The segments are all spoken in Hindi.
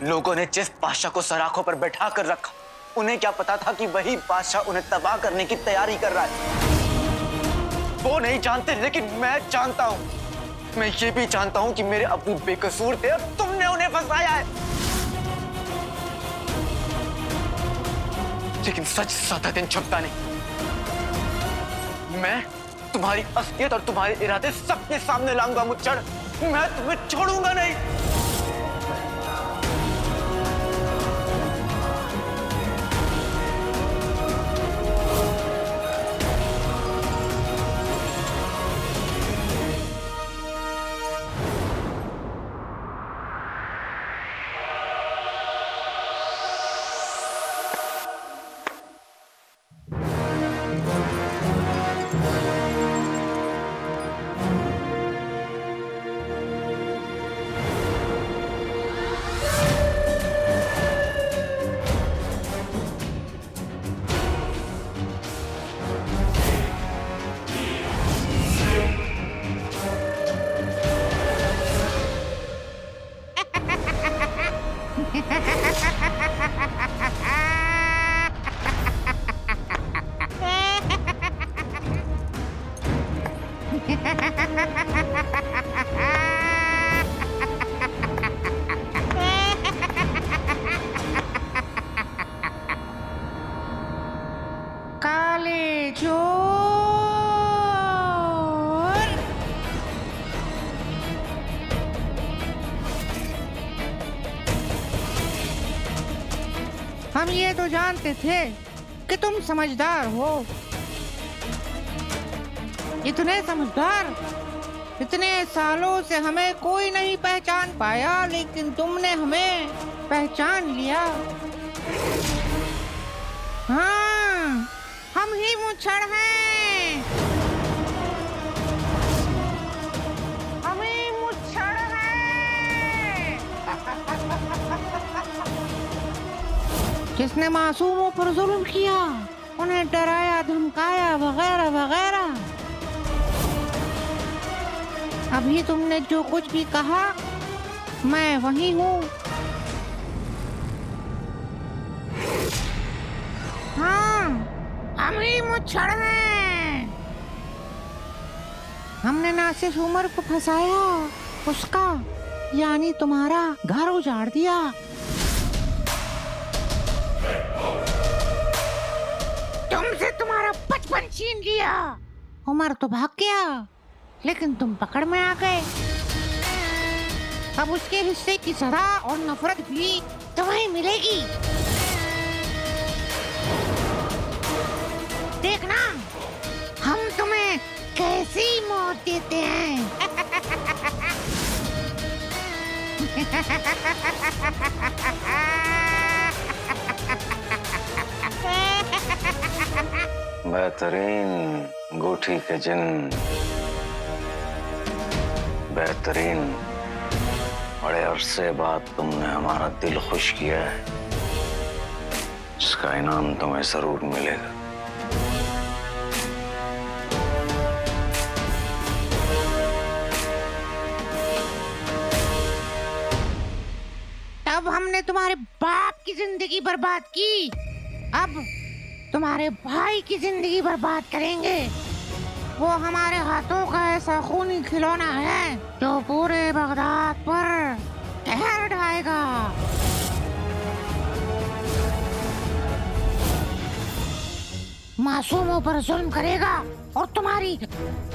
लोगों ने जिस बादशाह को सराखों पर बैठा कर रखा, उन्हें क्या पता था कि वही बादशाह उन्हें तबाह करने की तैयारी कर रहा है। वो नहीं जानते, लेकिन मैं जानता हूं। मैं ये भी जानता हूं कि मेरे अब्बू बेकसूर थे और तुमने उन्हें फंसाया है। लेकिन सच सदा दिन छुपता नहीं। मैं तुम्हारी असलियत और तुम्हारे इरादे सबके सामने लाऊंगा मुच्छड़। मैं तुम्हें छोड़ूंगा नहीं। काले चोर, हम ये तो जानते थे कि तुम समझदार हो। इतने समझदार, इतने सालों से हमें कोई नहीं पहचान पाया, लेकिन तुमने हमें पहचान लिया। हाँ, हम ही मुच्छड़ हैं। हम ही मुच्छड़ हैं। जिसने मासूमों पर जुल्म किया, उन्हें डराया, धमकाया, वगैरह वगैरह। अभी तुमने जो कुछ भी कहा, मैं वही हूँ। हाँ, हम ही मुच्छड़ हैं। हमने ना सिर्फ उमर को फंसाया, उसका यानी तुम्हारा घर उजाड़ दिया। तुमसे तुम्हारा बचपन छीन लिया। उमर तो भाग गया, लेकिन तुम पकड़ में आ गए। अब उसके हिस्से की सजा और नफरत भी तुम्हें मिलेगी। देखना हम तुम्हें कैसी मौत देते हैं। बेहतरीन गोठी के जिन, बेहतरीन। बड़े अरसे बाद तुमने हमारा दिल खुश किया है। इसका इनाम तुम्हें जरूर मिलेगा। तब हमने तुम्हारे बाप की जिंदगी बर्बाद की, अब तुम्हारे भाई की जिंदगी बर्बाद करेंगे। वो हमारे हाथों का ऐसा खूनी खिलौना है जो पूरे बगदाद पर कहर ढाएगा। मासूमों पर जुल्म करेगा और तुम्हारी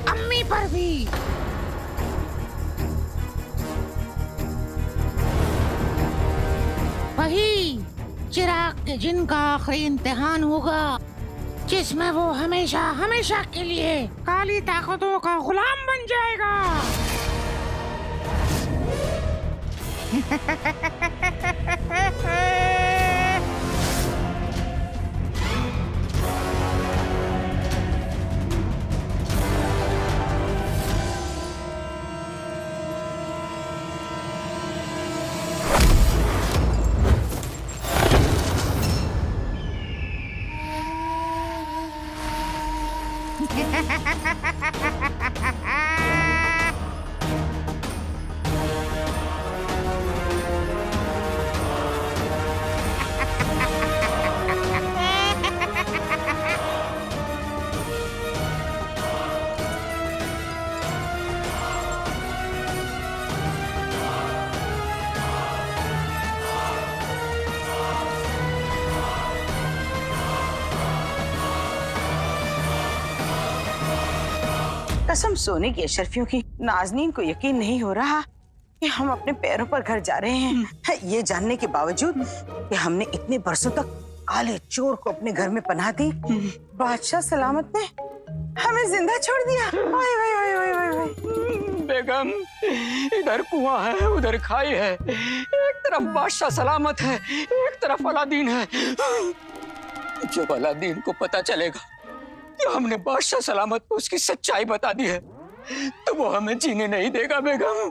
अम्मी पर भी। वही चिराग के जिन का आखिरी इम्तिहान होगा, जिसमें वो हमेशा हमेशा के लिए काली ताकतों का गुलाम बन जाएगा। कसम सोने की अशरफियों की, नाजनीन को यकीन नहीं हो रहा कि हम अपने पैरों पर घर जा रहे हैं, ये जानने के बावजूद कि हमने इतने बरसों तक काले चोर को अपने घर में पनाह दी, बादशाह सलामत ने हमें जिंदा छोड़ दिया। ओए ओए ओए ओए ओए ओए। बेगम, इधर कुआं है, उधर खाई है, एक तरफ बादशाह सलामत है, एक तरफ अलादीन है। जब अलादीन को पता चलेगा कि हमने बादशाह सलामत को उसकी सच्चाई बता दी है, तो वो हमें जीने नहीं देगा बेगम।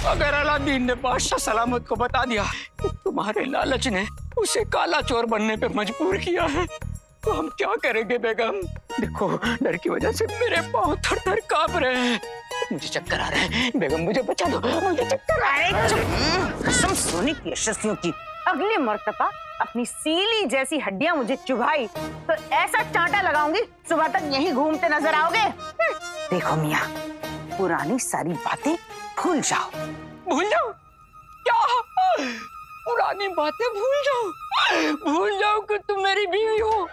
अगर अलादीन ने बादशाह सलामत को बता दिया कि तुम्हारे लालच ने उसे काला चोर बनने पे मजबूर किया है, तो हम क्या करेंगे बेगम? देखो, डर की वजह से मेरे पांव थर-थर कांप रहे हैं, मुझे चक्कर आ रहे हैं। बेगम मुझे बचा दो, मुझे चक्कर आ रहे हैं। कसम सोने की अशरफियों की, अगली मर्तबा अपनी सीली जैसी हड्डियां मुझे चुभाई तो ऐसा चांटा लगाऊंगी सुबह तक यहीं घूमते नजर आओगे। देखो मियाँ, पुरानी सारी बातें भूल जाओ। भूल जाओ? क्या? पुरानी बातें भूल जाओ कि तुम मेरी बीवी हो?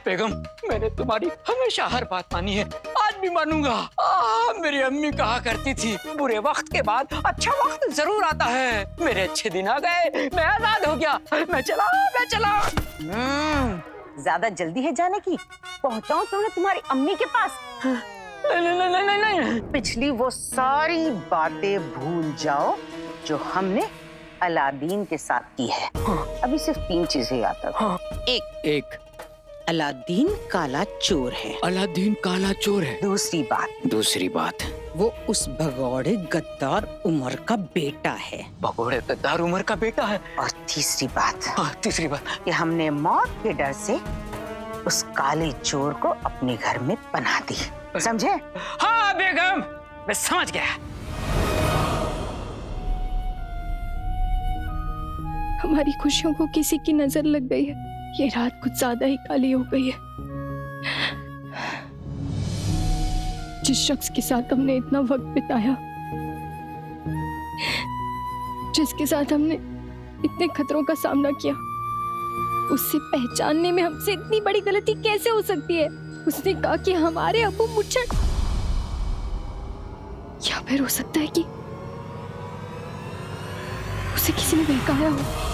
बेगम, मैंने तुम्हारी हमेशा हर बात मानी है, आज भी मानूंगा। मेरी अम्मी कहा करती थी, बुरे वक्त के बाद अच्छा वक्त जरूर आता है। मेरे अच्छे दिन आ गए, मैं आजाद हो गया, मैं चला। ज्यादा जल्दी है जाने की? पहुंचाऊं तुम्हें तुम्हारी अम्मी के पास? नहीं। पिछली वो सारी बातें भूल जाओ जो हमने अलादीन के साथ की है। अभी सिर्फ 3 चीजें याद रखो। एक अलादीन काला चोर है। अलादीन काला चोर है। दूसरी बात वो उस भगौड़े गद्दार उमर का बेटा है। भगोड़े गद्दार उमर का बेटा है। और तीसरी बात कि हमने मौत के डर से उस काले चोर को अपने घर में पनाह दी। समझे? हाँ बेगम, मैं समझ गया। हमारी खुशियों को किसी की नजर लग गई है। ये रात कुछ ज्यादा ही काली हो गई है। जिस शख्स के साथ हमने इतना वक्त बिताया, जिसके साथ हमने इतने खतरों का सामना किया, उससे पहचानने में हमसे इतनी बड़ी गलती कैसे हो सकती है? उसने कहा कि हमारे अबू मुच्छड़, या फिर हो सकता है कि उसे किसी ने बहकाया हो।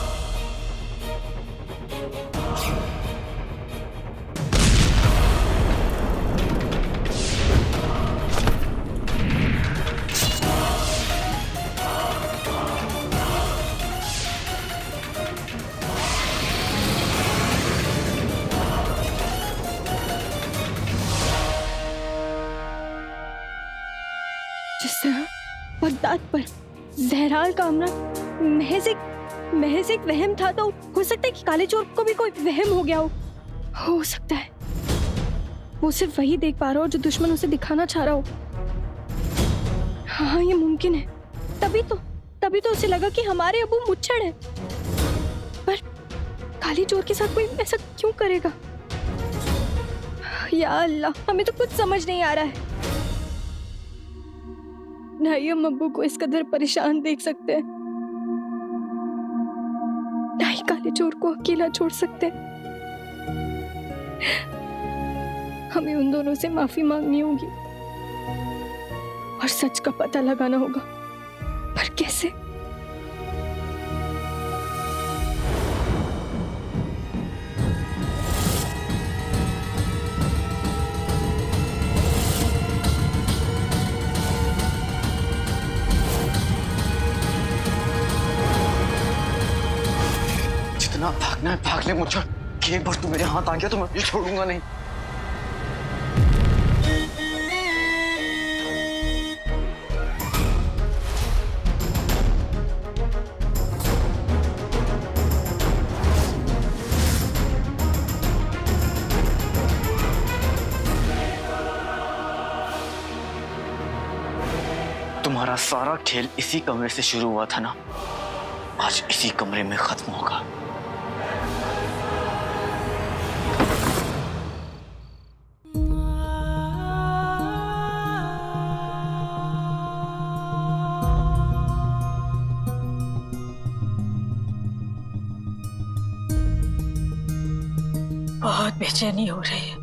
जिस तरह बगदाद पर जहराल का हमला महज एक वहम था, तो हो सकता है कि काले चोर को भी कोई वहम हो गया हो सकता है वो सिर्फ वही देख पा रहा हो जो दुश्मन उसे दिखाना चाह रहा हो। हाँ, ये मुमकिन है। तभी तो उसे लगा कि हमारे अबू मुच्छड़ है। पर काले चोर के साथ कोई ऐसा क्यों करेगा? या अल्लाह, हमें तो कुछ समझ नहीं आ रहा है। ना ही हम अब्बू को इस कदर परेशान देख सकते हैं, ना ही काले चोर को अकेला छोड़ सकते हैं। हमें उन दोनों से माफी मांगनी होगी और सच का पता लगाना होगा। पर कैसे? जितना भागना है भाग ले मुझे, कि एक बार तू मेरे हाथ आ गया तो मैं ये छोड़ूंगा नहीं। तुम्हारा सारा खेल इसी कमरे से शुरू हुआ था ना, आज इसी कमरे में खत्म होगा। बहुत बेचैनी हो रही है।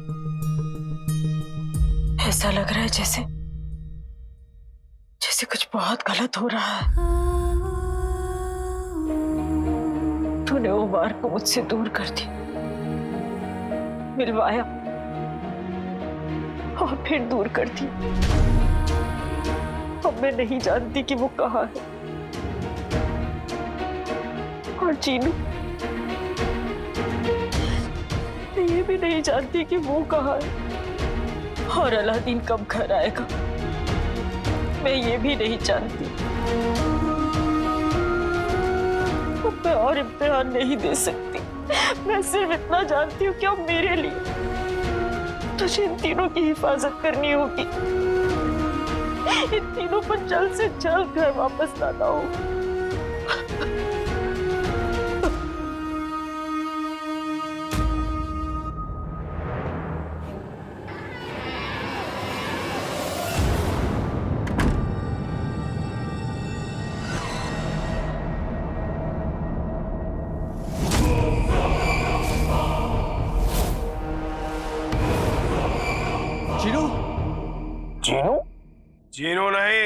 ऐसा लग रहा है जैसे जैसे कुछ बहुत गलत हो रहा है। तूने उमर को मुझसे दूर कर दिया, मिलवाया और फिर दूर कर दिया। अब मैं नहीं जानती कि वो कहाँ है। और चीनू, मैं ये भी नहीं जानती कि वो कहाँ है और अलादीन कब घर आएगा। मैं ये भी नहीं जानती। अब मैं और इम्तिहान नहीं दे सकती। मैं सिर्फ इतना जानती हूँ कि अब मेरे लिए तुझे इन तीनों की हिफाजत करनी होगी। इन तीनों पर जल्द से जल्द घर वापस लाना हो। चीनू, जीनू? जीनू नहीं,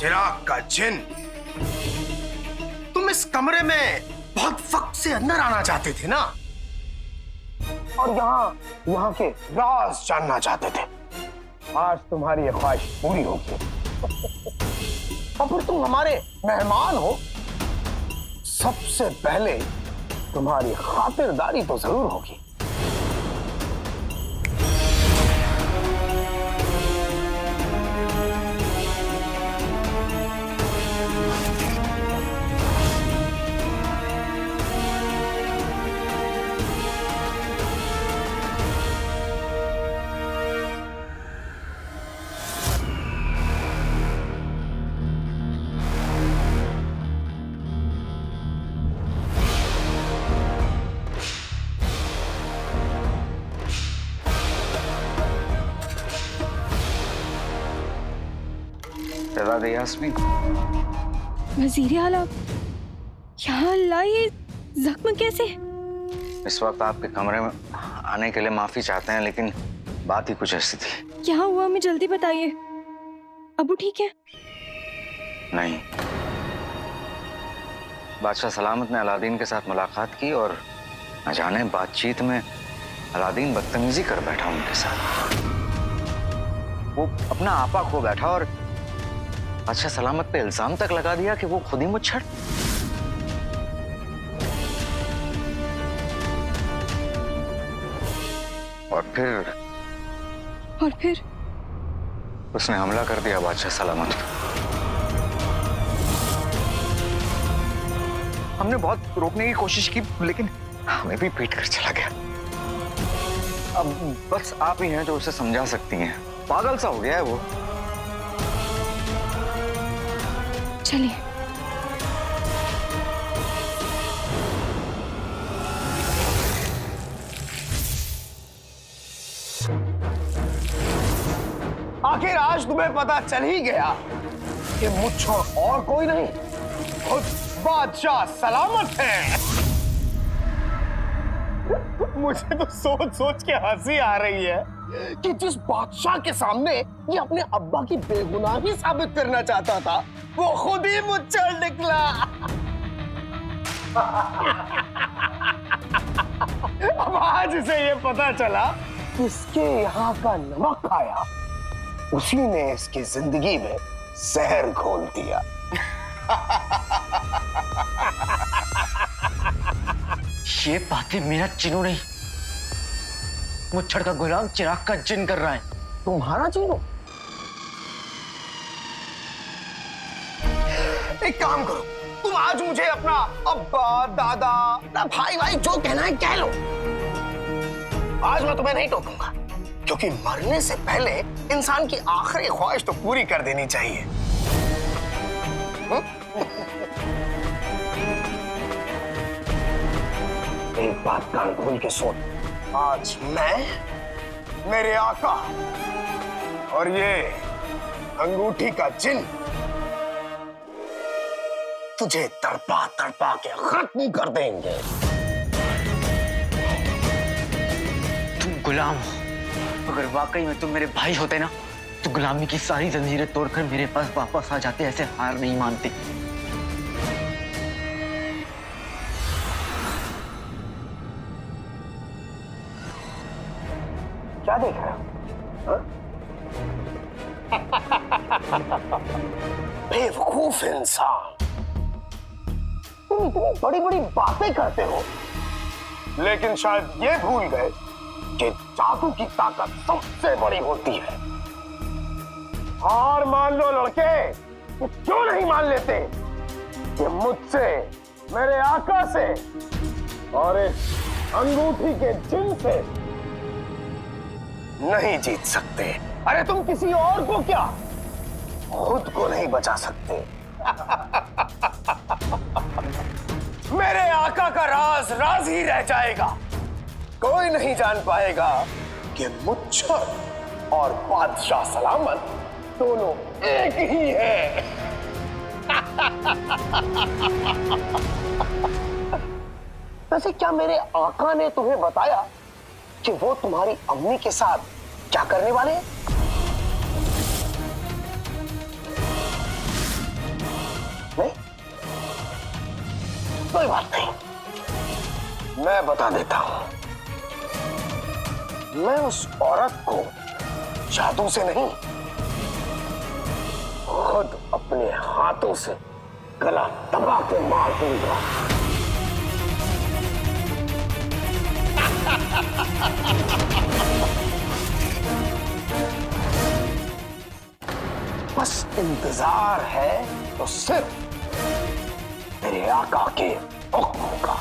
चिराग का जिन। तुम इस कमरे में बहुत वक्त से अंदर आना चाहते थे ना, और यहाँ के राज जानना चाहते थे। आज तुम्हारी ये ख्वाहिश पूरी होगी। और फिर तुम हमारे मेहमान हो, सबसे पहले तुम्हारी खातिरदारी तो जरूर होगी। यास्मीन, वजीर आला, यहाँ लाए जख्म कैसे? इस वक्त आपके कमरे में आने के लिए माफी चाहते हैं, लेकिन बात ही कुछ ऐसी थी। क्या हुआ, हमें जल्दी बताइए। अबू ठीक है? नहीं, बादशाह सलामत ने अलादीन के साथ मुलाकात की और न जाने बातचीत में अलादीन बदतमीजी कर बैठा उनके साथ। वो अपना आपा खो बैठा और बादशाह सलामत पे इल्जाम तक लगा दिया कि वो खुद ही मुच्छर। और फिर उसने हमला कर दिया बादशाह सलामत पे। हमने बहुत रोकने की कोशिश की, लेकिन हमें भी पीट कर चला गया। अब बस आप ही हैं जो उसे समझा सकती हैं। पागल सा हो गया है वो। चलिए। आखिर आज तुम्हें पता चल ही गया कि मुझ और कोई नहीं, खुद बादशाह सलामत है। मुझे तो सोच सोच के हंसी आ रही है कि जिस बादशाह के सामने ये अपने अब्बा की बेगुनाही साबित करना चाहता था, वो खुद ही मुच्छर निकला। अब आज इसे ये पता चला कि इसके यहाँ का नमक खाया, उसी ने इसकी जिंदगी में जहर घोल दिया। ये बातें मेरा चिनू नहीं, मुच्छड़ का गुलाम चिराग का जिन कर रहा है। तुम्हारा चिनू? एक काम करो, तुम आज मुझे अपना अब्बा, दादा, भाई भाई जो कहना है कह लो। आज मैं तुम्हें नहीं टोकूंगा, क्योंकि मरने से पहले इंसान की आखिरी ख्वाहिश तो पूरी कर देनी चाहिए। एक बात कान खोल के सुन, आज मैं, मेरे आका और ये अंगूठी का जिन तुझे तड़पा तड़पा के खत्म कर देंगे। तुम गुलाम हो अगर वाकई में तुम मेरे भाई होते ना तो गुलामी की सारी जंजीरें तोड़कर मेरे पास वापस आ जाते, ऐसे हार नहीं मानते। क्या देख रहे हो? बेवकूफ इंसान, तुम इतनी बड़ी बड़ी बातें करते हो लेकिन शायद ये भूल गए कि जादू की ताकत सबसे बड़ी होती है। हार मान लो लड़के, तो क्यों नहीं मान लेते कि मुझसे, मेरे आका से और इस अंगूठी के जिन से नहीं जीत सकते। अरे तुम किसी और को क्या, खुद को नहीं बचा सकते। मेरे आका का राज राज ही रह जाएगा। कोई नहीं जान पाएगा कि मुच्छर और बादशाह सलामत दोनों एक ही है। वैसे क्या मेरे आका ने तुम्हें बताया कि वो तुम्हारी अम्मी के साथ क्या करने वाले हैं? नहीं, कोई बात नहीं, मैं बता देता हूं। मैं उस औरत को जादू से नहीं, खुद अपने हाथों से गला दबा के मार दूंगा। बस इंतजार है तो सिर्फ मेरे आका के हुक्म का।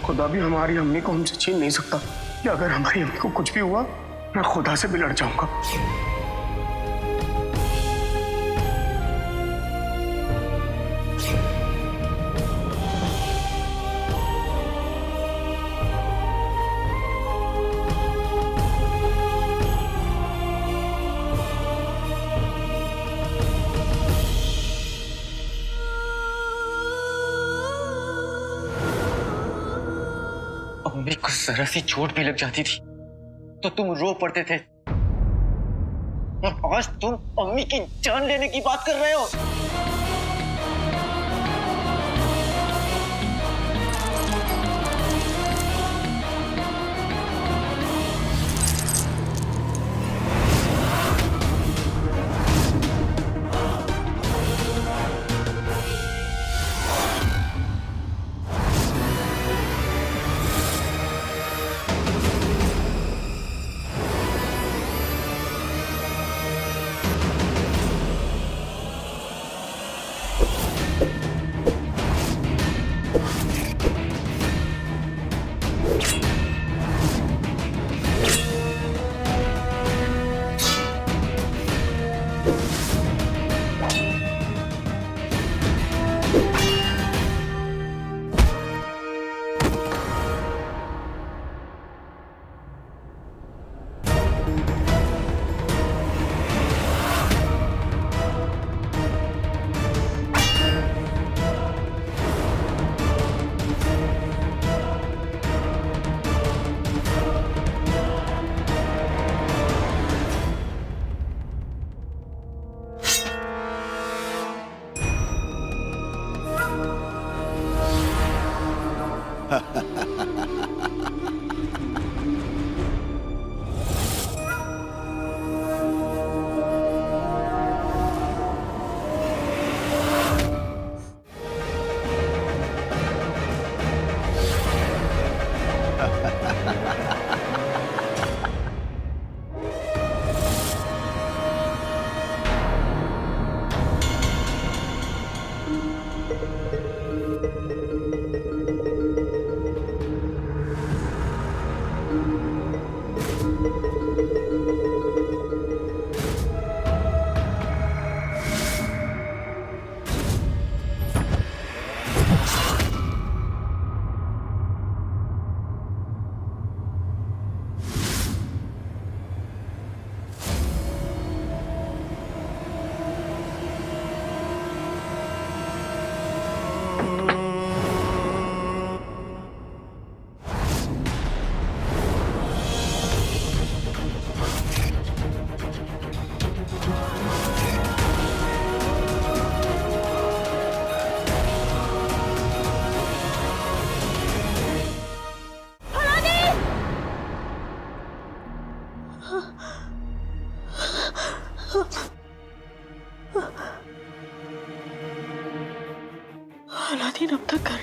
खुदा भी हमारी अम्मी को हमसे छीन नहीं सकता कि अगर हमारी अम्मी को कुछ भी हुआ मैं खुदा से भी लड़ जाऊंगा। अम्मी को जरा सी चोट भी लग जाती थी तो तुम रो पड़ते थे, और आज तुम अम्मी की जान लेने की बात कर रहे हो।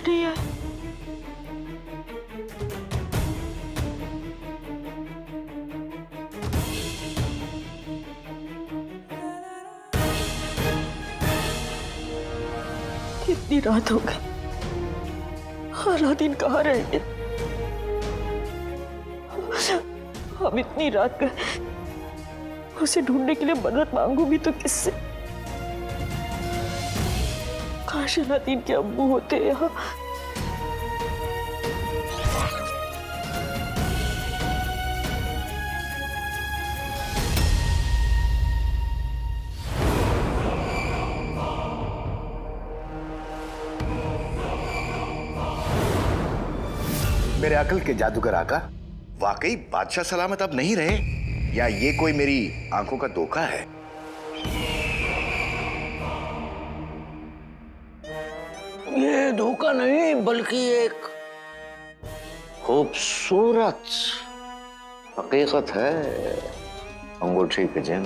नहीं आए। कितनी रात हो गई, अलादीन कहाँ रहेंगे? हम इतनी रात का उसे ढूंढने के लिए मदद मांगू भी तो किससे? काश अलादीन के अब्बू होते यहाँ। मेरे अकल के जादूगर आका, वाकई बादशाह सलामत अब नहीं रहे, या ये कोई मेरी आंखों का धोखा है? ये धोखा नहीं बल्कि एक खूबसूरत हकीकत है अंगूठी के जिन।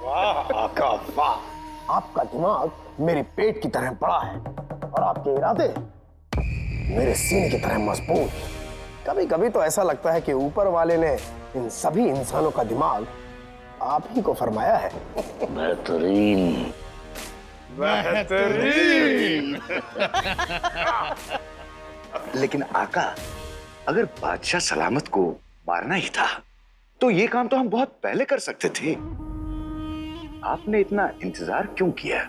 वाह आका वाह, आपका दिमाग मेरे पेट की तरह बड़ा है और आपके इरादे मेरे सीने की तरह मजबूत। कभी कभी तो ऐसा लगता है कि ऊपर वाले ने इन सभी इंसानों का दिमाग आप ही को फरमाया है। बेहतरीन। लेकिन आका, अगर बादशाह सलामत को मारना ही था तो ये काम तो हम बहुत पहले कर सकते थे। आपने इतना इंतजार क्यों किया?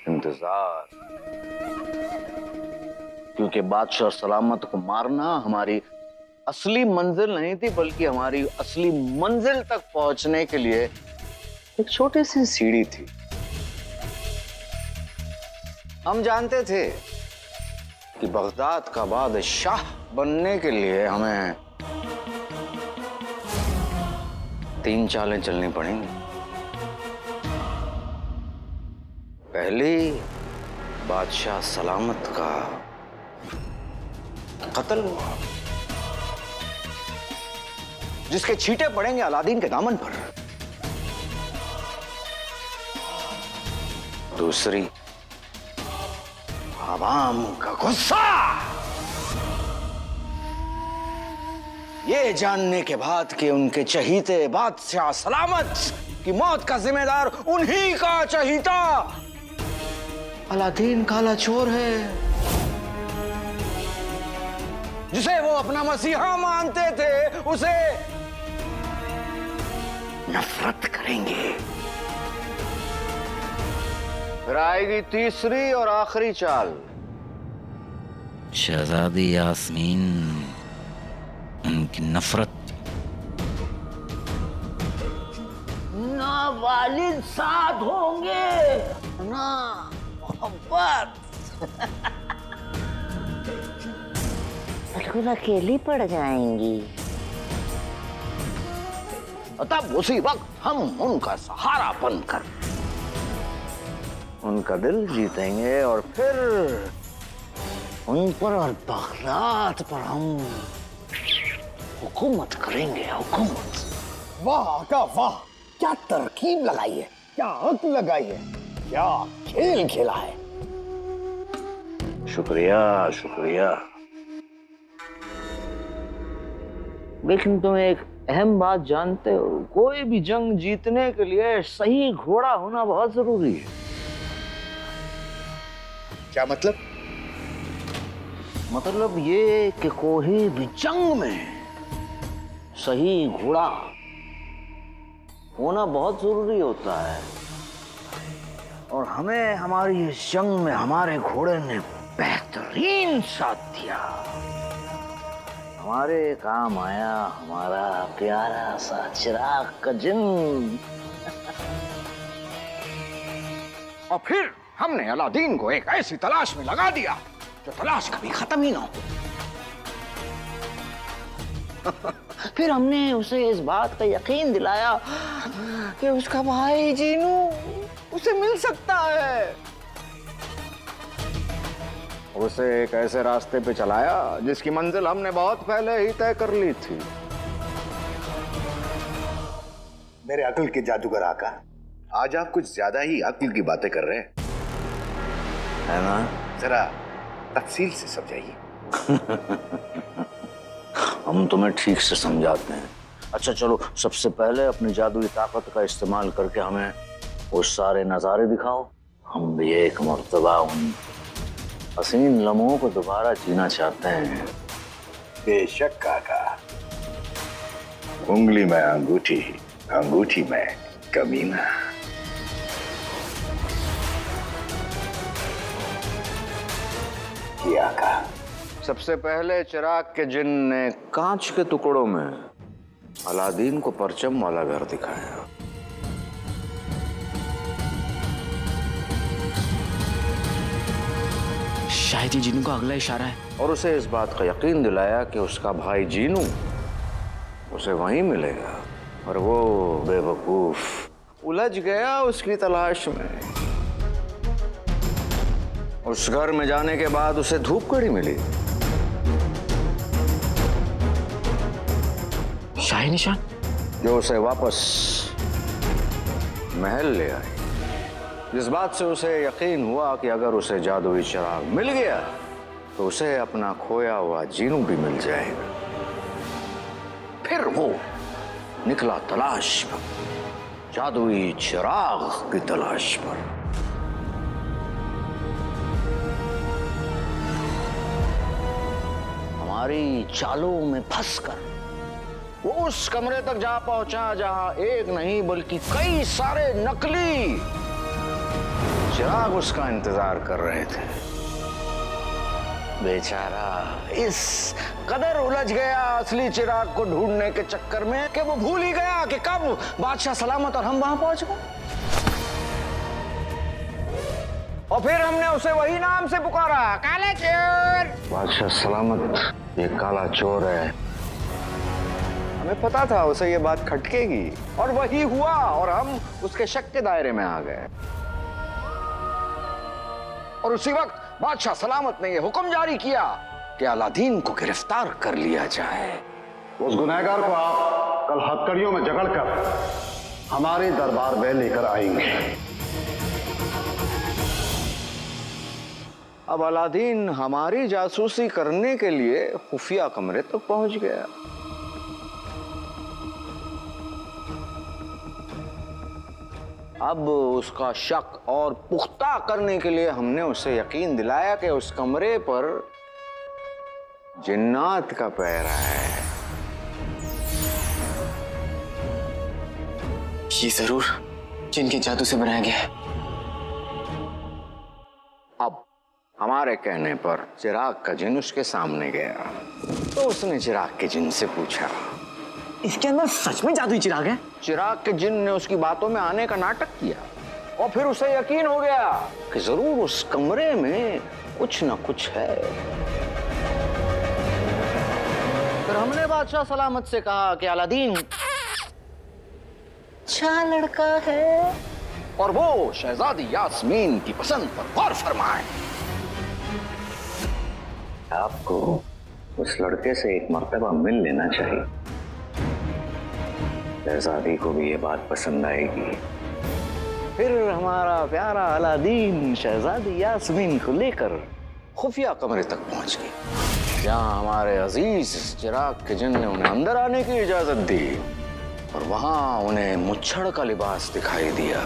इंतजार क्योंकि बादशाह सलामत को मारना हमारी असली मंजिल नहीं थी, बल्कि हमारी असली मंजिल तक पहुंचने के लिए एक छोटी सी सीढ़ी थी। हम जानते थे कि बगदाद का बादशाह बनने के लिए हमें 3 चालें चलनी पड़ेंगी। पहली, बादशाह सलामत का कत्ल हुआ, जिसके छींटे पड़ेंगे अलादीन के दामन पर। दूसरी, आवाम का गुस्सा, ये जानने के बाद कि उनके चहीते बादशाह सलामत की मौत का जिम्मेदार उन्हीं का चहीता अलादीन काला चोर है, जिसे वो अपना मसीहा मानते थे, उसे नफरत करेंगे। फिर आएगी तीसरी और आखिरी चाल। शहजादी यास्मीन, उनकी नफरत ना वालिद साथ होंगे ना मोहब्बत, बिल्कुल अकेली पड़ जाएंगी। तब उसी वक्त हम उनका सहारा बनकर उनका दिल जीतेंगे और फिर उन पर और बगदाद पर हम हुकूमत करेंगे। हुकूमत। वाह आका वाह, क्या तरकीब लगाई है, क्या अक्ल लगाई है, क्या खेल खेला है। शुक्रिया शुक्रिया। लेकिन तुम एक अहम बात जानते हो, कोई भी जंग जीतने के लिए सही घोड़ा होना बहुत जरूरी है। क्या मतलब? मतलब ये कि कोई भी जंग में सही घोड़ा होना बहुत जरूरी होता है, और हमें हमारी इस जंग में हमारे घोड़े ने बेहतरीन साथ दिया। हमारे काम आया हमारा प्यारा सा चिराग का जिन। और फिर हमने अलादीन को एक ऐसी तलाश में लगा दिया जो तलाश कभी खत्म ही ना हो। फिर हमने उसे इस बात का यकीन दिलाया कि उसका भाई जीनू उसे मिल सकता है। उसे एक ऐसे रास्ते पे चलाया जिसकी मंजिल हमने बहुत पहले ही तय कर ली थी। मेरे अक्ल के जादूगर आका, आज आप कुछ ज्यादा ही अक्ल की बातें कर रहे हैं, है ना? जरा तफसील से समझाइए। हम तुम्हें ठीक से समझाते हैं। अच्छा चलो, सबसे पहले अपनी जादुई ताकत का इस्तेमाल करके हमें वो सारे नज़ारे दिखाओ। हम भी एक मर्तबा उन हसीन लम्हों को दोबारा जीना चाहते हैं। बेशक काका, उंगली में अंगूठी, अंगूठी में कमीना। किया का सबसे पहले चिराग के जिन ने कांच के टुकड़ों में अलादीन को परचम वाला घर दिखाया। शायद ये जीनू का अगला इशारा है। और उसे इस बात का यकीन दिलाया कि उसका भाई जीनू उसे वहीं मिलेगा। और वो बेवकूफ उलझ गया उसकी तलाश में। उस घर में जाने के बाद उसे धूपगढ़ी मिली। शाही निशान जो उसे वापस महल ले आई। इस बात से उसे यकीन हुआ कि अगर उसे जादुई चिराग मिल गया तो उसे अपना खोया हुआ जीनू भी मिल जाएगा। फिर वो निकला तलाश पर, जादुई चिराग की तलाश पर। हमारी चालों में फंसकर वो उस कमरे तक जा पहुंचा जहां एक नहीं बल्कि कई सारे नकली चिराग उसका इंतजार कर रहे थे। बेचारा इस कदर उलझ गया असली चिराग को ढूंढने के चक्कर में कि वो भूल ही गया कि कब बादशाह सलामत और हम वहां पहुंच गए। और फिर हमने उसे वही नाम से पुकारा, काला चोर। बादशाह सलामत ये काला चोर है। हमें पता था उसे ये बात खटकेगी और वही हुआ और हम उसके शक के दायरे में आ गए। और उसी वक्त बादशाह सलामत ने यह हुक्म जारी किया कि अलादीन को गिरफ्तार कर लिया जाए। उस गुनहगार को आप कल हथकड़ियों में जकड़कर हमारे दरबार में लेकर आएंगे। अब अलादीन हमारी जासूसी करने के लिए खुफिया कमरे तक पहुंच गया। अब उसका शक और पुख्ता करने के लिए हमने उसे यकीन दिलाया कि उस कमरे पर जिन्नात का पहरा है। ये जरूर जिनके जादू से बनाया गया है। अब हमारे कहने पर चिराग का जिन उसके सामने गया तो उसने चिराग के जिन से पूछा, इसके अंदर सच में जादुई चिराग है? चिराग के जिन ने उसकी बातों में आने का नाटक किया और फिर उसे यकीन हो गया कि जरूर उस कमरे में कुछ न कुछ है। फिर हमने बादशाह सलामत से कहा कि अलादीन अच्छा लड़का है और वो शहजादी यास्मीन की पसंद पर गौर फरमाए। आपको उस लड़के से एक मर्तबा मिल लेना चाहिए। शहजादी को भी ये बात पसंद आएगी। फिर हमारा प्यारा अलादीन शहजादी यास्मीन को लेकर खुफिया कमरे तक पहुंच गए, जहां हमारे अजीज चिराग के जिन ने उन्हें अंदर आने की इजाजत दी और वहां उन्हें मुच्छड़ का लिबास दिखाई दिया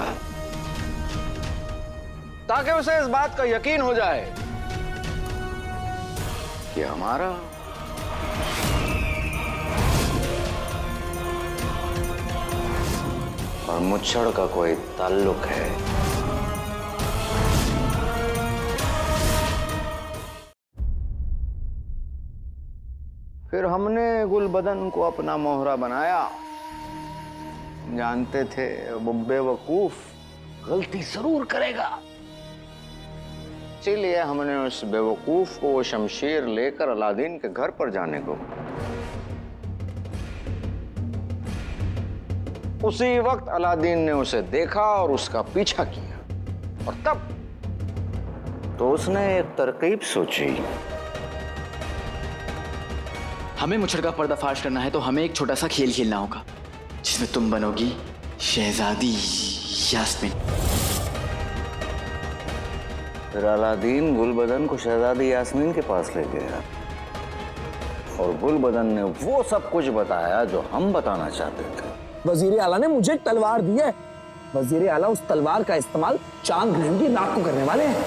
ताकि उसे इस बात का यकीन हो जाए कि हमारा और मुच्छड़ का कोई ताल्लुक है। फिर हमने गुलबदन को अपना मोहरा बनाया। जानते थे वो बेवकूफ गलती जरूर करेगा, इसीलिए हमने उस बेवकूफ को वो शमशीर लेकर अलादीन के घर पर जाने को। उसी वक्त अलादीन ने उसे देखा और उसका पीछा किया और तब तो उसने एक तरकीब सोची। हमें मुच्छड़ का पर्दाफाश करना है तो हमें एक छोटा सा खेल खेलना होगा जिसमें तुम बनोगी शहजादी यास्मीन। फिर अलादीन गुलबदन को शहजादी यास्मीन के पास ले गया और गुलबदन ने वो सब कुछ बताया जो हम बताना चाहते थे। वजीर आला ने मुझे एक तलवार दी है। वजीर आला उस तलवार का इस्तेमाल चांद ग्रहण की रात को करने वाले हैं।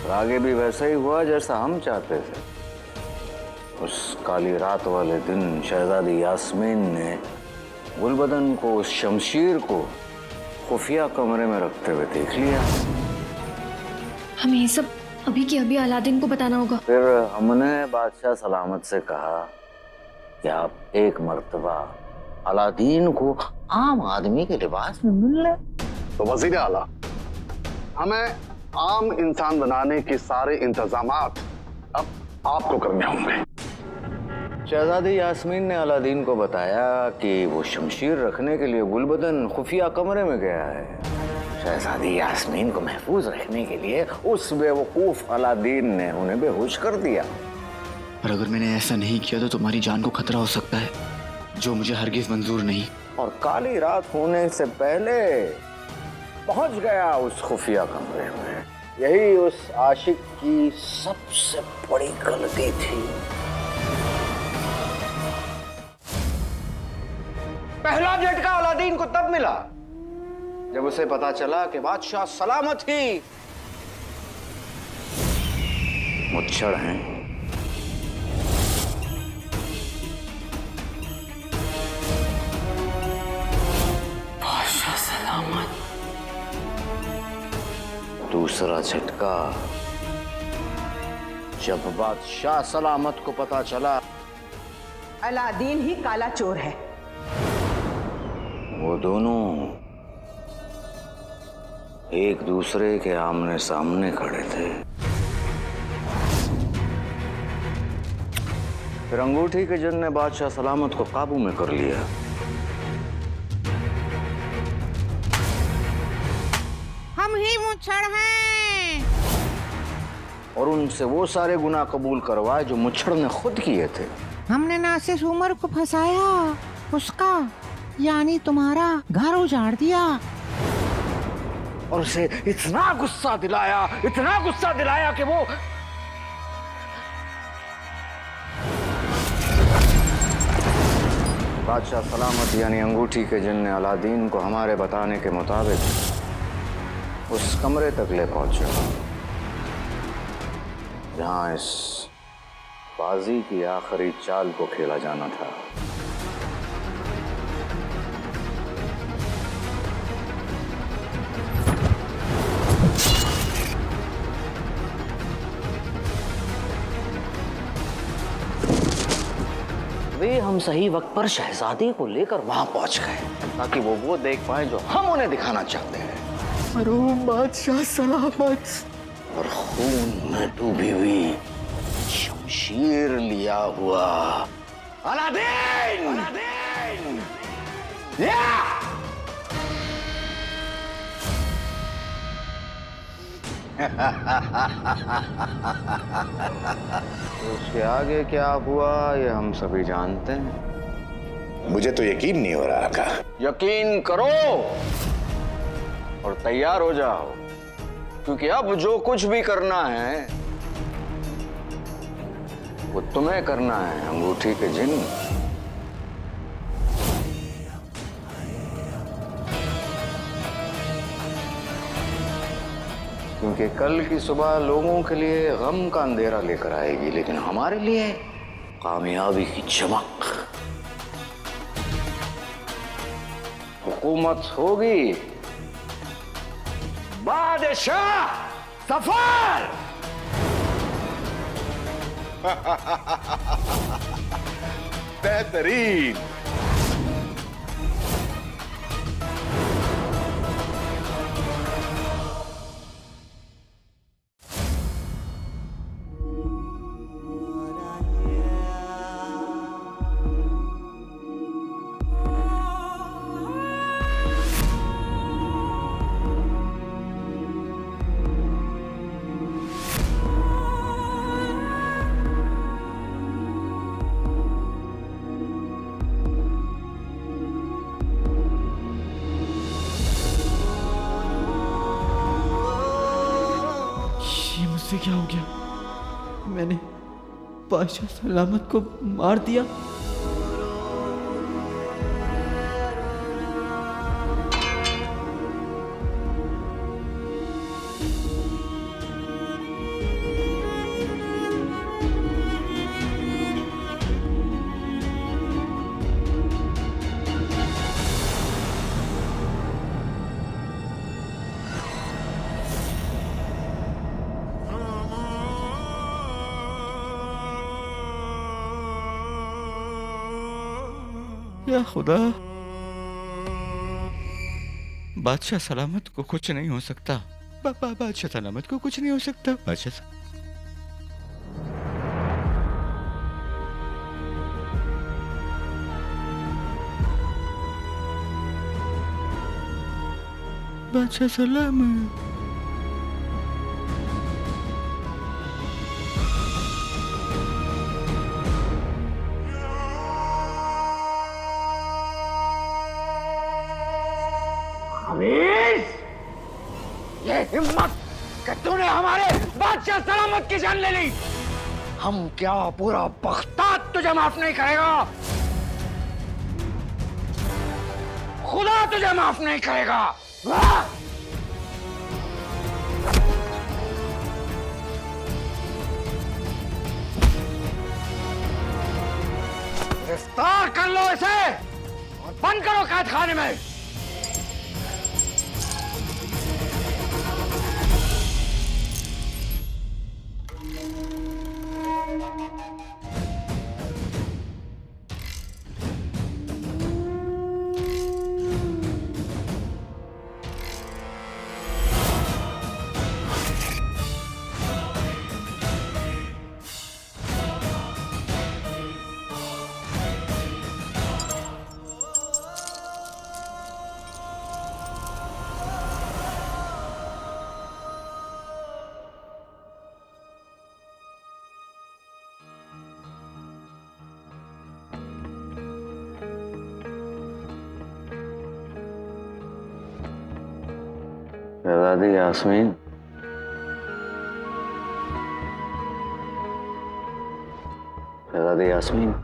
और आगे भी वैसा ही हुआ जैसा हम चाहते थे। उस काली रात वाले दिन शहजादी यास्मीन ने गुलबदन को उस शमशीर को खुफिया कमरे में रखते हुए देख लिया। हमें ये सब अभी के अभी अलादीन को बताना होगा। फिर हमने बादशाह सलामत से कहा कि आप एक मर्तबा अलादीन को आम आदमी के लिबास में मिल ले। तो वजीर आला, हमें आम इंसान बनाने के सारे इंतजामात अब आपको करने होंगे। शहजादी यास्मीन ने अलादीन को बताया कि वो शमशीर रखने के लिए गुलबदन खुफिया कमरे में गया है। शहजादी यास्मीन को महफूज रखने के लिए उस बेवकूफ अलादीन ने उन्हें बेहोश कर दिया। पर अगर मैंने ऐसा नहीं किया तो तुम्हारी जान को खतरा हो सकता है, जो मुझे हरगिज मंजूर नहीं। और काली रात होने से पहले पहुंच गया उस खुफिया कमरे में। यही उस आशिक की सबसे बड़ी गलती थी। पहला झटका अलादीन को तब मिला जब उसे पता चला कि बादशाह सलामत ही मुच्छड़ हैं। बादशाह सलामत। दूसरा झटका जब बादशाह सलामत को पता चला अलादीन ही काला चोर है। वो दोनों एक दूसरे के आमने सामने खड़े थे। फिर अंगूठी के जन ने बादशाह सलामत को काबू में कर लिया। हम ही मुच्छड़ हैं। और उनसे वो सारे गुनाह कबूल करवाए जो मुच्छड़ ने खुद किए थे। हमने ना सिर्फ उमर को फंसाया, उसका यानी तुम्हारा घर उजाड़ दिया और उसे इतना गुस्सा दिलाया कि वो बादशाह सलामत यानी अंगूठी के जिन ने अलादीन को हमारे बताने के मुताबिक उस कमरे तक ले पहुंचे जहां इस बाजी की आखिरी चाल को खेला जाना था। वे हम सही वक्त पर शहजादी को लेकर वहां पहुंच गए ताकि वो देख पाए जो हम उन्हें दिखाना चाहते हैं। मरूम बादशाह सलामत। और खून में डूबी हुई शमशीर लिया हुआ अलादीन। उसके आगे क्या हुआ ये हम सभी जानते हैं। मुझे तो यकीन नहीं हो रहा था। यकीन करो और तैयार हो जाओ, क्योंकि अब जो कुछ भी करना है वो तुम्हें करना है अंगूठी के जिन। क्योंकि कल की सुबह लोगों के लिए गम का अंधेरा लेकर आएगी, लेकिन हमारे लिए कामयाबी की चमक। हुकूमत होगी बादशाह सफर। बेहतरीन। मुझसे क्या हो गया? मैंने बादशाह सलामत को मार दिया? या खुदा, बादशाह सलामत को कुछ नहीं हो सकता। बादशाह सलामत को कुछ नहीं हो सकता। बादशाह सलामत। ये हिम्मत कि तूने हमारे बादशाह सलामत की जान ले ली। हम क्या पूरा बगदाद तुझे माफ नहीं करेगा। खुदा तुझे माफ नहीं करेगा। गिरफ्तार कर लो इसे और बंद करो कैद खाने में। शहजादी यास्मीन, शहजादी यास्मीन,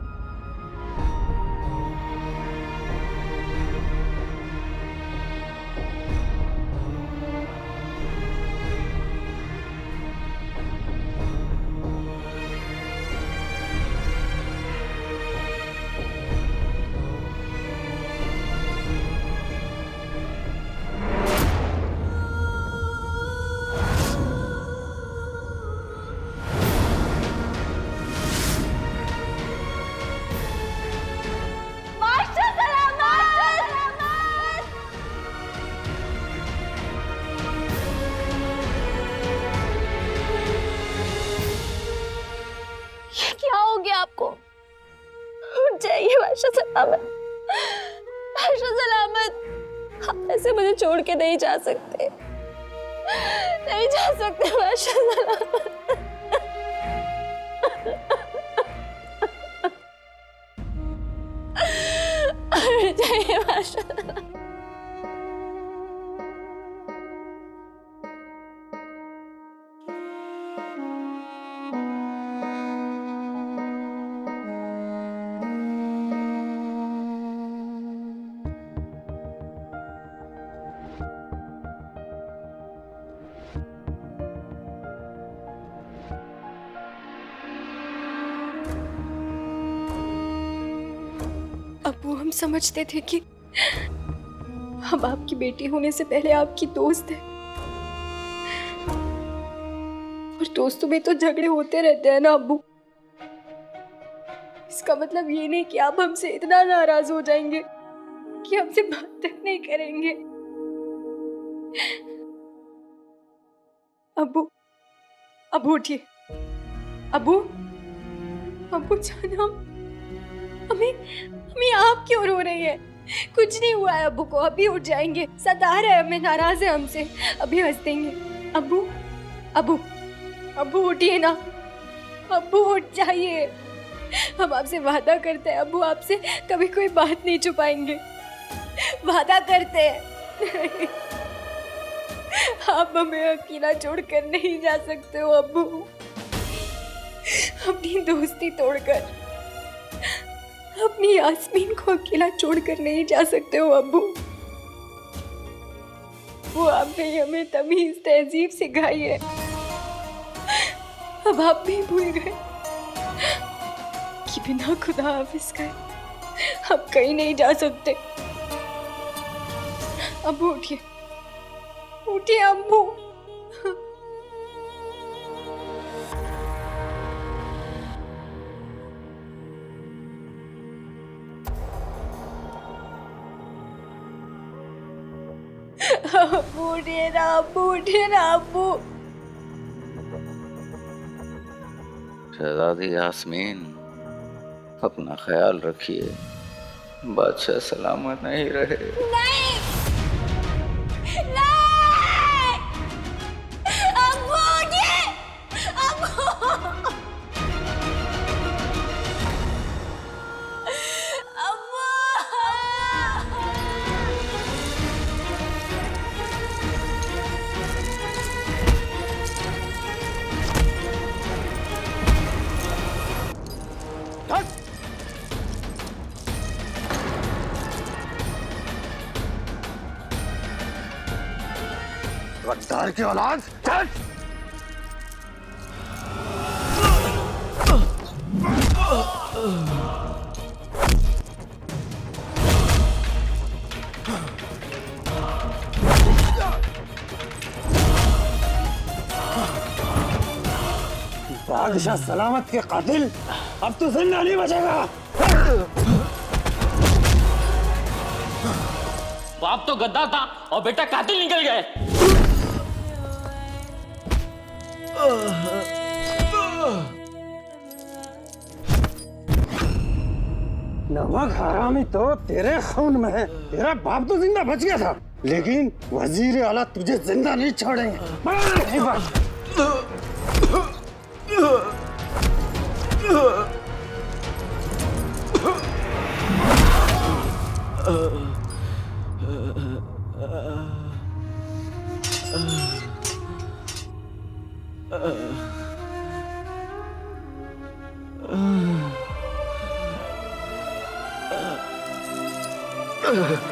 आपको उठ जाइए बादशाह सलामत। बादशाह सलामत, आप ऐसे मुझे छोड़ के नहीं जा सकते, नहीं जा सकते बादशाह सलामत। उठ जाइए बादशाह सलामत। अब्बू, हम समझते थे कि हम आपकी बेटी होने से पहले आपकी दोस्त है, और दोस्तों में तो झगड़े होते रहते हैं ना अब्बू। इसका मतलब ये नहीं कि आप हमसे इतना नाराज हो जाएंगे कि हमसे बात तक नहीं करेंगे। अब्बू, अब्बू उठिए। अब्बू, अब्बू जान, हमें आप क्यों रो रही है? कुछ नहीं हुआ है अब्बू को, अभी उठ जाएंगे। सता रहे हमें, नाराज है हमसे, अभी हंस देंगे। अब्बू, अब्बू, अब्बू उठिए ना, अब्बू उठ जाइए। हम आपसे वादा करते हैं अब्बू, आपसे कभी कोई बात नहीं छुपाएंगे, वादा करते हैं। आप हमें अकेला छोड़कर नहीं जा सकते हो अब्बू। अपनी दोस्ती तोड़कर, अपनी यास्मीन को अकेला छोड़कर नहीं जा सकते हो अब्बू। वो आपने हमें तमीज तहजीब सिखाई है, अब आप भी भूल गए कि बिना खुदा हाफिज का हम कहीं नहीं जा सकते। अब्बू उठिए, उठिए अब्बू। अब्बू उठिए ना, अब्बू उठिए ना अब्बू। शहजादी यास्मीन, अपना ख्याल रखिए, बादशाह सलामत नहीं रहे। नहीं, नहीं, अब्बू उठिए, अब्बू, अब्बू। गद्दार की औलाद, चल! बादशाह सलामत के कातिल अब तो जिंदा नहीं बचेगा। बाप तो गद्दार था और बेटा कातिल निकल गए। नमक हरामी तो तेरे खून में है। तेरा बाप तो जिंदा बच गया था, लेकिन वजीर आला तुझे जिंदा नहीं छोड़ेंगे। Uh